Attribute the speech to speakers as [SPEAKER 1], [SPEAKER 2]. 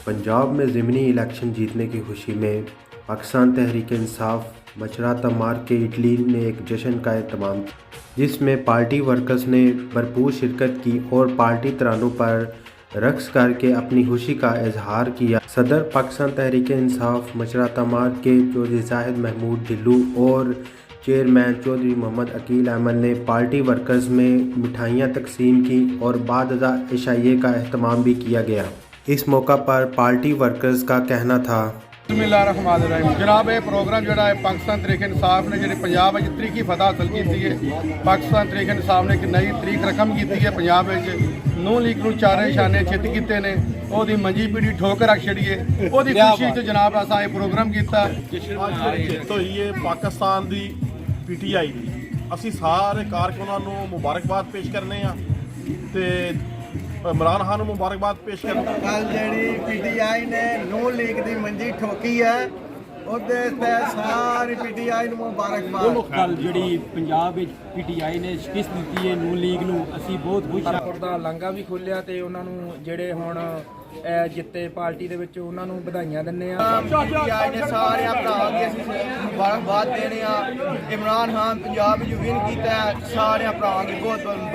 [SPEAKER 1] पंजाब में ज़िमनी इलेक्शन जीतने की खुशी में पाकिस्तान तहरीक इंसाफ मचरा तमार के इटली ने एक जश्न का एहतमाम किया, जिसमें पार्टी वर्कर्स ने भरपूर शिरकत की और पार्टी तरानों पर रक्स करके अपनी खुशी का इजहार किया। सदर पाकिस्तान तहरीक इंसाफ मचरा तमार के चौधरी जाहिद महमूद ढिल्लू और चेयरमैन चौधरी मोहम्मद अकील अहमद ने पार्टी वर्कर्स में मिठाइयाँ तकसीम की और बाद अज़ा इशाइये का एहतमाम भी किया गया। इस मौका पर पार्टी वर्कर्स का कहना था,
[SPEAKER 2] जनाब ये प्रोग्राम जोड़ा है पाकिस्तान तहरीक इंसाफ ने जी पंजाब तरीकी फतह हासिल की है। पाकिस्तान तहरीक इंसाफ ने एक नई तरीक रकम की है पंजाब नूं लीग नूं चारे निशाने चित किए ने ओदी मंजी पीढ़ी ठोक रख छड़िए ओदी खुशी च जनाब असां ये प्रोग्राम किया।
[SPEAKER 3] जित होई है पाकिस्तान दी PTI दी असीं सारे कारकुनां नूं मुबारकबाद पेश करने ते इमरान खान नूं मुबारकबाद पेश करने।
[SPEAKER 4] कल जी PTI ने नूं लीग की मंजी ठोकी है ਉਹਦੇ ਤੇ ਸਾਰੀ PTI ਨੂੰ ਮੁਬਾਰਕਬਾਦ।
[SPEAKER 5] ਕੱਲ ਜਿਹੜੀ ਪੰਜਾਬ ਵਿੱਚ PTI ਨੇ ਸ਼ਿਕਸਤ ਦਿੱਤੀ ਹੈ ਨੂੰ ਲੀਗ ਨੂੰ, ਅਸੀਂ ਬਹੁਤ ਖੁਸ਼ ਹਾਂ।
[SPEAKER 6] ਦਾ ਲਾਂਘਾ ਵੀ ਖੋਲਿਆ ਤੇ ਉਹਨਾਂ ਨੂੰ ਜਿਹੜੇ ਹੁਣ ਜਿੱਤੇ ਪਾਰਟੀ ਦੇ ਵਿੱਚ ਉਹਨਾਂ ਨੂੰ ਵਧਾਈਆਂ ਦਿੰਦੇ ਆ।
[SPEAKER 4] PTI ਨੇ ਸਾਰੇ ਭਰਾ ਦੀ ਅਸੀਂ ਮੁਬਾਰਕਬਾਦ ਦੇਣੇ ਆ। ਇਮਰਾਨ ਖਾਨ ਪੰਜਾਬ ਵਿੱਚ ਵਿਨ ਕੀਤਾ, ਸਾਰੇ ਭਰਾ ਦੀ ਬਹੁਤ ਬਹੁਤ ਮੁਬਾਰਕ।